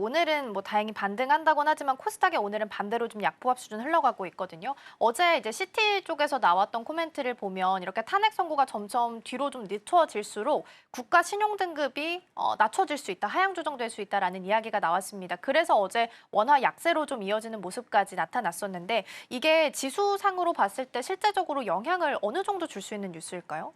오늘은 뭐 다행히 반등한다곤 하지만 코스닥이 오늘은 반대로 좀 약보합 수준 흘러가고 있거든요. 어제 이제 시티 쪽에서 나왔던 코멘트를 보면 이렇게 탄핵 선고가 점점 뒤로 좀 늦춰질수록 국가 신용 등급이 낮춰질 수 있다, 하향 조정될 수 있다라는 이야기가 나왔습니다. 그래서 어제 원화 약세로 좀 이어지는 모습까지 나타났었는데 이게 지수상으로 봤을 때 실제적으로 영향을 어느 정도 줄 수 있는 뉴스일까요?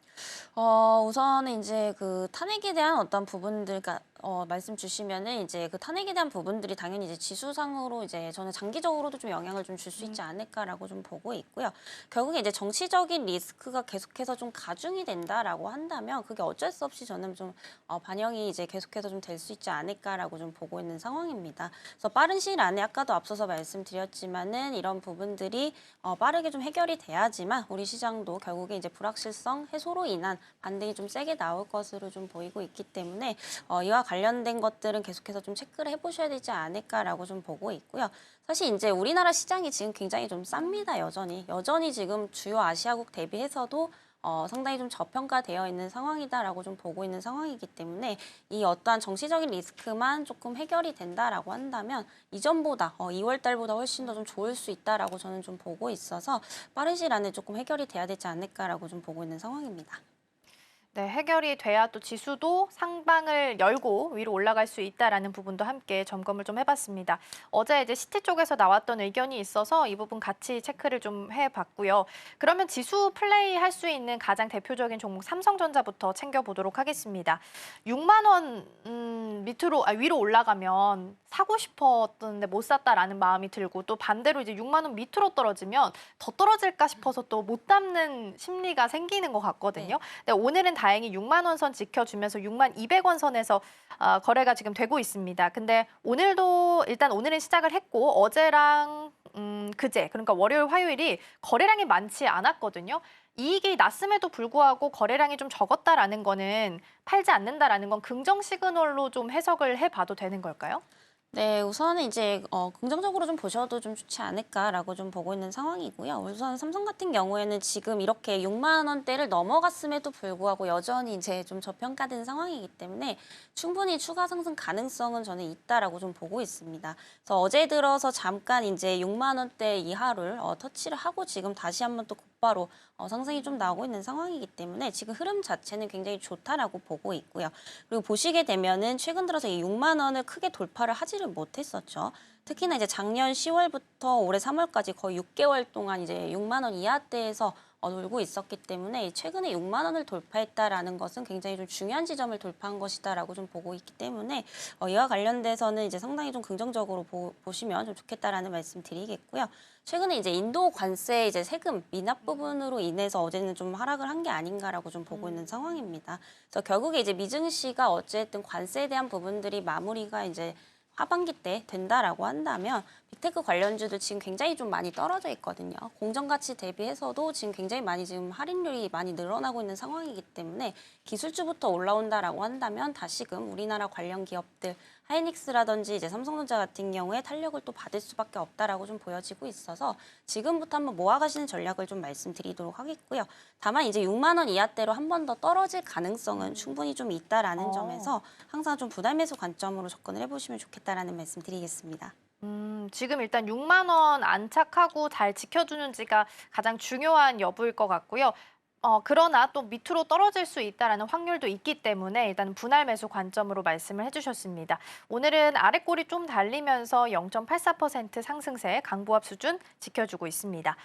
우선은 이제 그 탄핵에 대한 어떤 부분들, 그러니까 말씀 주시면은 이제 그 탄핵에 대한 부분들이 당연히 이제 지수상으로 이제 저는 장기적으로도 좀 영향을 좀 줄 수 있지 않을까라고 좀 보고 있고요. 결국에 이제 정치적인 리스크가 계속해서 좀 가중이 된다라고 한다면 그게 어쩔 수 없이 저는 좀 반영이 이제 계속해서 좀 될 수 있지 않을까라고 좀 보고 있는 상황입니다. 그래서 빠른 시일 안에 아까도 앞서서 말씀드렸지만은 이런 부분들이 빠르게 좀 해결이 돼야지만 우리 시장도 결국에 이제 불확실성 해소로 인한 반등이 좀 세게 나올 것으로 좀 보이고 있기 때문에 이와 관련된 것들은 계속해서 좀 체크를 해보셔야 되지 않을까라고 좀 보고 있고요. 사실 이제 우리나라 시장이 지금 굉장히 좀 쌉니다, 여전히. 여전히 지금 주요 아시아국 대비해서도 상당히 좀 저평가되어 있는 상황이다라고 좀 보고 있는 상황이기 때문에 이 어떠한 정치적인 리스크만 조금 해결이 된다라고 한다면 이전보다 2월 달보다 훨씬 더 좀 좋을 수 있다라고 저는 좀 보고 있어서 빠른 시일 안에 조금 해결이 돼야 되지 않을까라고 좀 보고 있는 상황입니다. 네, 해결이 돼야 또 지수도 상방을 열고 위로 올라갈 수 있다라는 부분도 함께 점검을 좀 해봤습니다. 어제 이제 시티 쪽에서 나왔던 의견이 있어서 이 부분 같이 체크를 좀 해봤고요. 그러면 지수 플레이 할 수 있는 가장 대표적인 종목 삼성전자부터 챙겨보도록 하겠습니다. 6만 원 밑으로 위로 올라가면 사고 싶었는데 못 샀다라는 마음이 들고 또 반대로 이제 6만 원 밑으로 떨어지면 더 떨어질까 싶어서 또 못 담는 심리가 생기는 것 같거든요. 네, 오늘은 다행히 6만 원 선 지켜주면서 6만 200원 선에서 거래가 지금 되고 있습니다. 근데 오늘도 일단 오늘은 시작을 했고 어제랑 그제 그러니까 월요일 화요일이 거래량이 많지 않았거든요. 이익이 났음에도 불구하고 거래량이 좀 적었다라는 거는 팔지 않는다라는 건 긍정 시그널로 좀 해석을 해봐도 되는 걸까요? 네, 우선은 이제 긍정적으로 좀 보셔도 좀 좋지 않을까라고 좀 보고 있는 상황이고요. 우선 삼성 같은 경우에는 지금 이렇게 6만 원대를 넘어갔음에도 불구하고 여전히 이제 좀 저평가된 상황이기 때문에 충분히 추가 상승 가능성은 저는 있다라고 좀 보고 있습니다. 그래서 어제 들어서 잠깐 이제 6만 원대 이하를 터치를 하고 지금 다시 한번 또 곧바로 상승이 좀 나오고 있는 상황이기 때문에 지금 흐름 자체는 굉장히 좋다라고 보고 있고요. 그리고 보시게 되면은 최근 들어서 이 6만 원을 크게 돌파를 하지를 못했었죠. 특히나 이제 작년 10월부터 올해 3월까지 거의 6개월 동안 이제 6만 원 이하대에서 놀고 있었기 때문에 최근에 6만 원을 돌파했다라는 것은 굉장히 좀 중요한 지점을 돌파한 것이다라고 좀 보고 있기 때문에 이와 관련돼서는 이제 상당히 좀 긍정적으로 보시면 좀 좋겠다라는 말씀 드리겠고요. 최근에 이제 인도 관세 이제 세금 미납 부분으로 인해서 어제는 좀 하락을 한 게 아닌가라고 좀 보고 있는 상황입니다. 그래서 결국에 이제 미증시가 어쨌든 관세에 대한 부분들이 마무리가 이제 하반기 때 된다라고 한다면 빅테크 관련주도 지금 굉장히 좀 많이 떨어져 있거든요. 공정가치 대비해서도 지금 굉장히 많이 지금 할인율이 많이 늘어나고 있는 상황이기 때문에 기술주부터 올라온다라고 한다면 다시금 우리나라 관련 기업들 하이닉스라든지 이제 삼성전자 같은 경우에 탄력을 또 받을 수밖에 없다라고 좀 보여지고 있어서 지금부터 한번 모아가시는 전략을 좀 말씀드리도록 하겠고요. 다만 이제 6만 원 이하대로 한 번 더 떨어질 가능성은 충분히 좀 있다라는 점에서 항상 좀 부담 해소 관점으로 접근을 해보시면 좋겠다라는 말씀 드리겠습니다. 지금 일단 6만 원 안착하고 잘 지켜주는지가 가장 중요한 여부일 것 같고요. 그러나 또 밑으로 떨어질 수 있다라는 확률도 있기 때문에 일단 분할 매수 관점으로 말씀을 해주셨습니다. 오늘은 아랫골이 좀 달리면서 0.84% 상승세 강보합 수준 지켜주고 있습니다.